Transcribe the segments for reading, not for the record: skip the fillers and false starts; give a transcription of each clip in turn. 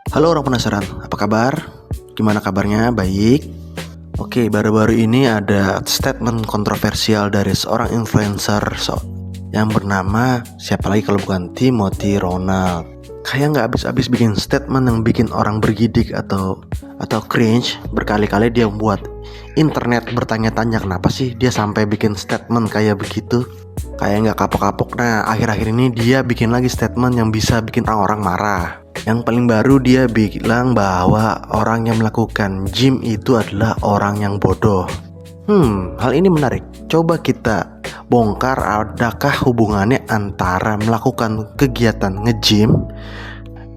Halo orang penasaran, apa kabar? Gimana kabarnya? Baik? Oke, baru-baru ini ada statement kontroversial dari seorang influencer yang bernama siapa lagi kalau bukan Timothy Ronald. Kayak nggak habis-habis bikin statement yang bikin orang bergidik atau cringe. Berkali-kali dia membuat internet bertanya-tanya kenapa sih dia sampai bikin statement kayak begitu. Kayak nggak kapok-kapok. Nah, akhir-akhir ini dia bikin lagi statement yang bisa bikin orang-orang marah. Yang paling baru dia bilang bahwa orang yang melakukan gym itu adalah orang yang bodoh. Hal ini menarik. Coba kita bongkar adakah hubungannya antara melakukan kegiatan nge-gym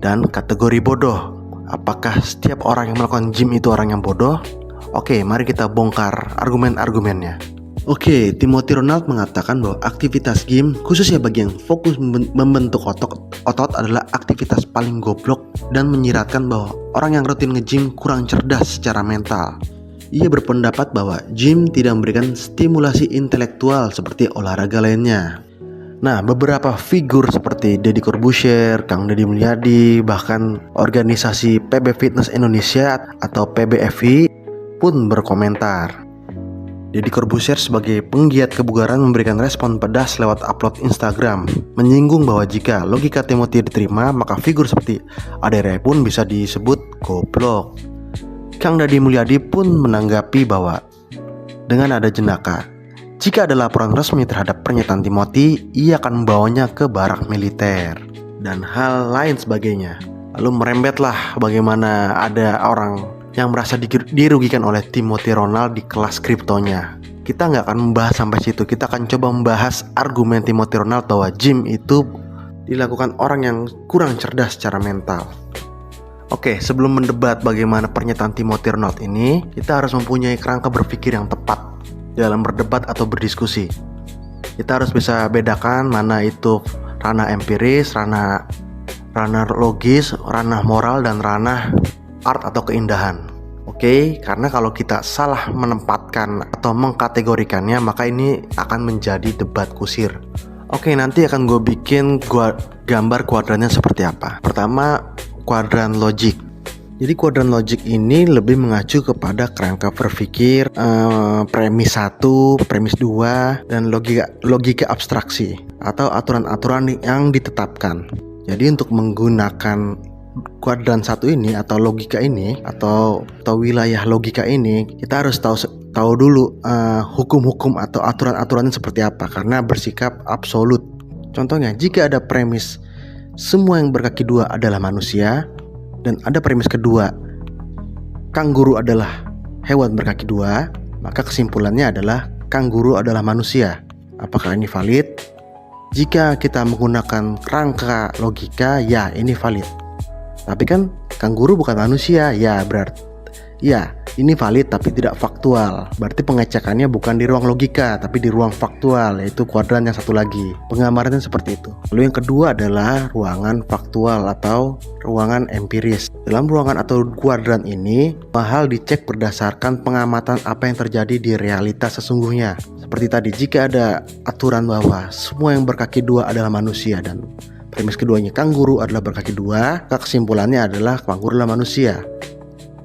dan kategori bodoh. Apakah setiap orang yang melakukan gym itu orang yang bodoh? Oke, mari kita bongkar argumen-argumennya. Oke, Timothy Ronald mengatakan bahwa aktivitas gym, khususnya bagi yang fokus membentuk otot adalah aktivitas paling goblok dan menyiratkan bahwa orang yang rutin nge-gym kurang cerdas secara mental. Ia berpendapat bahwa gym tidak memberikan stimulasi intelektual seperti olahraga lainnya. Nah, beberapa figur seperti Deddy Corbuzier, Kang Deddy Mulyadi, bahkan organisasi PB Fitness Indonesia atau PBFI pun berkomentar. Deddy Corbuzier sebagai penggiat kebugaran memberikan respon pedas lewat upload Instagram, menyinggung bahwa jika logika Timothy diterima, maka figur seperti Ade Rai pun bisa disebut goblok. Kang Deddy Mulyadi pun menanggapi bahwa dengan ada jenaka, jika ada laporan resmi terhadap pernyataan Timothy, ia akan membawanya ke barak militer dan hal lain sebagainya. Lalu merembetlah bagaimana ada orang yang merasa dirugikan oleh Timothy Ronald di kelas kriptonya. Kita nggak akan membahas sampai situ. Kita akan coba membahas argumen Timothy Ronald bahwa gym itu dilakukan orang yang kurang cerdas secara mental. Oke, sebelum mendebat bagaimana pernyataan Timothy Ronald ini, kita harus mempunyai kerangka berpikir yang tepat dalam berdebat atau berdiskusi. Kita harus bisa bedakan mana itu ranah empiris, ranah logis, ranah moral, dan ranah art atau keindahan. Oke, karena kalau kita salah menempatkan atau mengkategorikannya, maka ini akan menjadi debat kusir. Oke, nanti akan gue bikin gambar kuadrannya seperti apa. Pertama, kuadran logik. Jadi kuadran logik ini lebih mengacu kepada kerangka berpikir, premis 1, premis 2, dan logika abstraksi atau aturan-aturan yang ditetapkan. Jadi untuk menggunakan kuadran 1 ini atau logika ini atau wilayah logika ini, kita harus tahu dulu hukum-hukum atau aturan-aturannya seperti apa, karena bersikap absolut. Contohnya, jika ada premis semua yang berkaki dua adalah manusia, dan ada premis kedua kangguru adalah hewan berkaki dua, maka kesimpulannya adalah kangguru adalah manusia. Apakah ini valid? Jika kita menggunakan kerangka logika, ya ini valid. Tapi kan kangguru bukan manusia, ya berarti ya ini valid tapi tidak faktual. Berarti pengecekannya bukan di ruang logika tapi di ruang faktual, yaitu kuadran yang satu lagi. Penggambarannya seperti itu. Lalu yang kedua adalah ruangan faktual atau ruangan empiris. Dalam ruangan atau kuadran ini, hal dicek berdasarkan pengamatan apa yang terjadi di realitas sesungguhnya. Seperti tadi, jika ada aturan bahwa semua yang berkaki dua adalah manusia dan premis keduanya kangguru adalah berkaki dua, maka kesimpulannya adalah kangguru adalah manusia.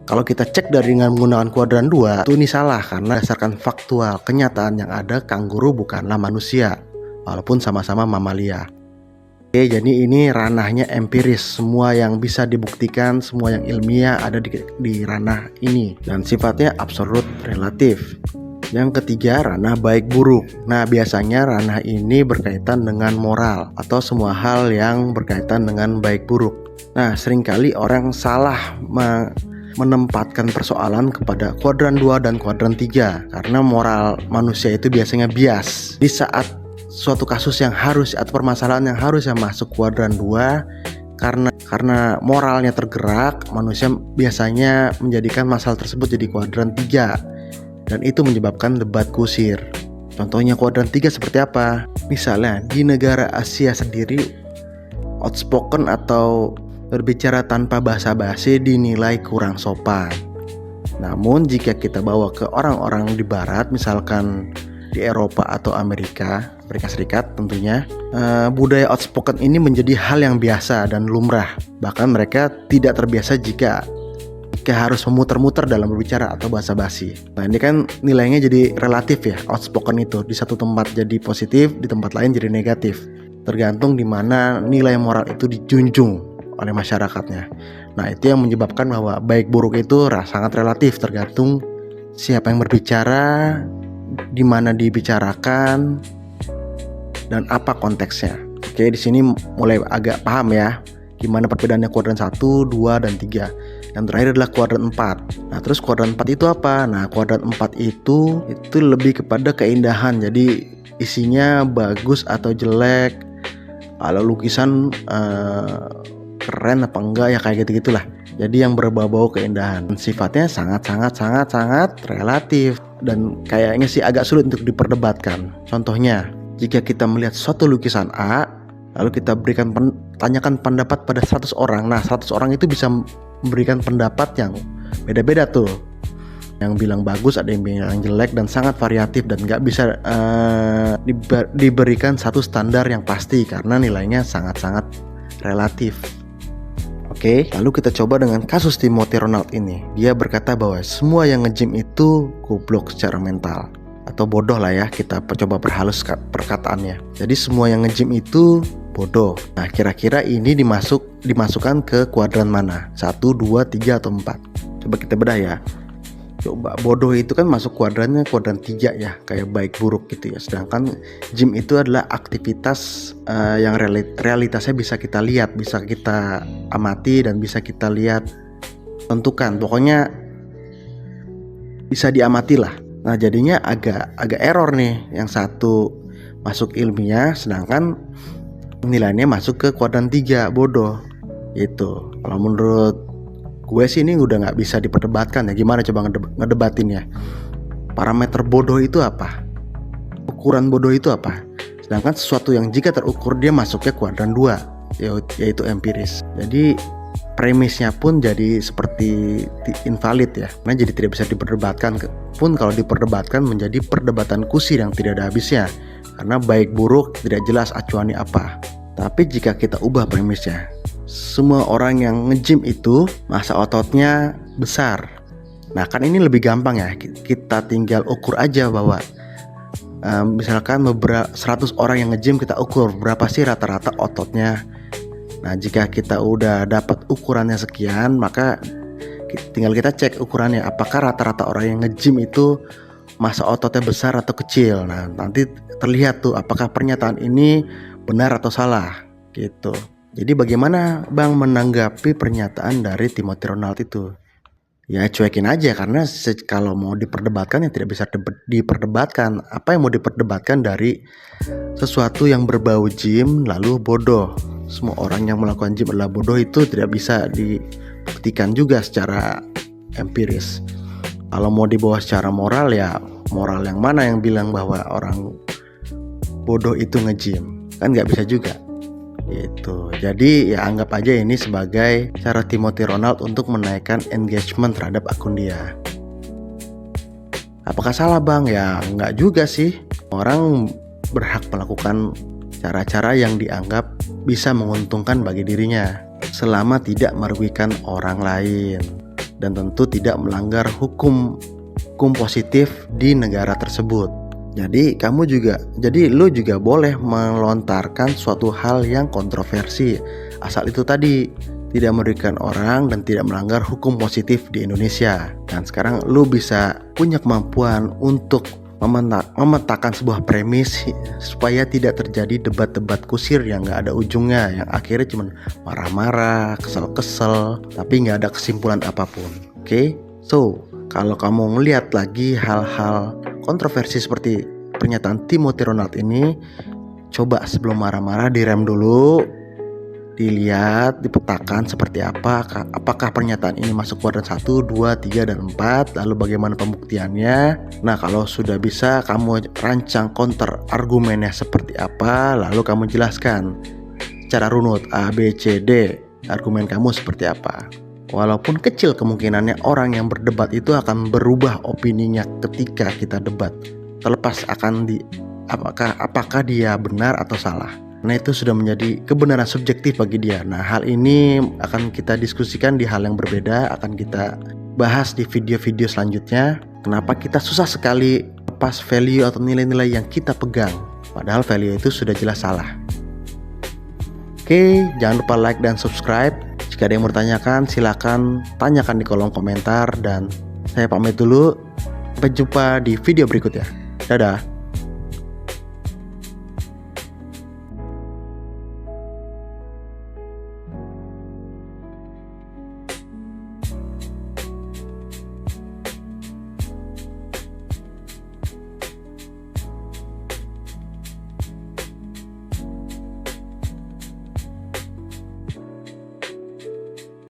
Kalau kita cek dengan menggunakan kuadran 2, itu ini salah karena berdasarkan faktual kenyataan yang ada, kangguru bukanlah manusia walaupun sama-sama mamalia. Oke, jadi ini ranahnya empiris. Semua yang bisa dibuktikan, semua yang ilmiah ada di ranah ini dan sifatnya absolut relatif. Yang ketiga, ranah baik buruk. Nah, biasanya ranah ini berkaitan dengan moral atau semua hal yang berkaitan dengan baik buruk. Nah, seringkali orang salah menempatkan persoalan kepada kuadran 2 dan kuadran 3 karena moral manusia itu biasanya bias. Di saat suatu kasus yang harus atau permasalahan yang harusnya masuk kuadran 2, karena moralnya tergerak, manusia biasanya menjadikan masalah tersebut jadi kuadran 3. Dan itu menyebabkan debat kusir. Contohnya kuadran 3 seperti apa? Misalnya di negara Asia sendiri, outspoken atau berbicara tanpa basa-basi dinilai kurang sopan. Namun jika kita bawa ke orang-orang di barat, misalkan di Eropa atau Amerika Serikat tentunya, budaya outspoken ini menjadi hal yang biasa dan lumrah. Bahkan mereka tidak terbiasa jika harus memutar-mutar dalam berbicara atau basa-basi. Nah, ini kan nilainya jadi relatif ya. Outspoken itu di satu tempat jadi positif, di tempat lain jadi negatif. Tergantung di mana nilai moral itu dijunjung oleh masyarakatnya. Nah, itu yang menyebabkan bahwa baik buruk itu sangat relatif, tergantung siapa yang berbicara, di mana dibicarakan, dan apa konteksnya. Oke, di sini mulai agak paham ya gimana perbedaannya kuadran 1, 2, dan 3. Yang terakhir adalah kuadran 4. Nah, terus kuadran 4 itu apa? Nah, kuadran 4 itu lebih kepada keindahan. Jadi isinya bagus atau jelek. Kalau lukisan keren apa enggak ya, kayak gitu-gitulah. Jadi yang berbau-bau keindahan. Sifatnya sangat relatif dan kayaknya sih agak sulit untuk diperdebatkan. Contohnya, jika kita melihat suatu lukisan A, lalu kita tanyakan pendapat pada 100 orang. Nah, 100 orang itu bisa memberikan pendapat yang beda-beda tuh. Yang bilang bagus, ada yang bilang jelek, dan sangat variatif dan nggak bisa diberikan satu standar yang pasti karena nilainya sangat relatif. Oke, lalu kita coba dengan kasus Timothy Ronald ini. Dia berkata bahwa semua yang nge-gym itu goblok secara mental atau bodoh lah ya, kita coba perhalus perkataannya. Jadi semua yang nge-gym itu bodoh. Nah, kira-kira ini dimasukkan ke kuadran mana? 1, 2, 3, atau 4? Coba kita bedah ya. Coba bodoh itu kan masuk kuadran 3 ya, kayak baik buruk gitu ya. Sedangkan gym itu adalah aktivitas yang realitasnya bisa kita lihat, bisa kita amati, dan bisa kita lihat, tentukan. Pokoknya bisa diamati lah. Nah, jadinya agak error nih. Yang satu masuk ilmiah, sedangkan nilainya masuk ke kuadran 3 bodoh. Itu kalau menurut gue sih ini udah nggak bisa diperdebatkan ya. Gimana coba ngedebatinnya? Parameter bodoh itu apa? Ukuran bodoh itu apa? Sedangkan sesuatu yang jika terukur dia masuknya kuadran 2, yaitu empiris. Jadi premisnya pun jadi seperti invalid ya. Nah, jadi tidak bisa diperdebatkan. Pun kalau diperdebatkan menjadi perdebatan kusir yang tidak ada habisnya. Karena baik buruk tidak jelas acuannya apa. Tapi jika kita ubah premisnya, semua orang yang nge-gym itu massa ototnya besar. Nah, kan ini lebih gampang ya. Kita tinggal ukur aja bahwa misalkan 100 orang yang nge-gym, kita ukur berapa sih rata-rata ototnya. Nah, jika kita udah dapat ukurannya sekian, maka tinggal kita cek ukurannya. Apakah rata-rata orang yang nge-gym itu massa ototnya besar atau kecil. Nah, nanti terlihat tuh apakah pernyataan ini benar atau salah gitu. Jadi bagaimana Bang menanggapi pernyataan dari Timothy Ronald itu? Ya cuekin aja, karena kalau mau diperdebatkan ya tidak bisa diperdebatkan. Apa yang mau diperdebatkan dari sesuatu yang berbau gym lalu bodoh? Semua orang yang melakukan gym adalah bodoh, itu tidak bisa dibuktikan juga secara empiris. Kalau mau dibawa secara moral, ya moral yang mana yang bilang bahwa orang bodoh itu nge-gym? Kan nggak bisa juga gitu. Jadi ya anggap aja ini sebagai cara Timothy Ronald untuk menaikkan engagement terhadap akun dia. Apakah salah Bang? Ya nggak juga sih. Orang berhak melakukan cara-cara yang dianggap bisa menguntungkan bagi dirinya, selama tidak merugikan orang lain dan tentu tidak melanggar hukum positif di negara tersebut. Jadi lu juga boleh melontarkan suatu hal yang kontroversi, asal itu tadi tidak merugikan orang dan tidak melanggar hukum positif di Indonesia. Dan sekarang lu bisa punya kemampuan untuk memetakan sebuah premis supaya tidak terjadi debat-debat kusir yang gak ada ujungnya, yang akhirnya cuma marah-marah, kesel-kesel, tapi gak ada kesimpulan apapun. Oke? So, kalau kamu ngelihat lagi hal-hal kontroversi seperti pernyataan Timothy Ronald ini, coba sebelum marah-marah direm dulu, dilihat, dipetakan seperti apa, apakah pernyataan ini masuk kuadran 1, 2, 3, dan 4, lalu bagaimana pembuktiannya. Nah, kalau sudah bisa, kamu rancang counter argumennya seperti apa, lalu kamu jelaskan secara runut A, B, C, D, argumen kamu seperti apa. Walaupun kecil kemungkinannya orang yang berdebat itu akan berubah opininya ketika kita debat. terlepas apakah dia benar atau salah. Nah, itu sudah menjadi kebenaran subjektif bagi dia. Nah, hal ini akan kita diskusikan di hal yang berbeda, akan kita bahas di video-video selanjutnya. Kenapa kita susah sekali lepas value atau nilai-nilai yang kita pegang, padahal value itu sudah jelas salah. Oke, jangan lupa like dan subscribe. Jika ada yang bertanyakan, silakan tanyakan di kolom komentar. Dan saya pamit dulu. Sampai jumpa di video berikutnya. Dadah.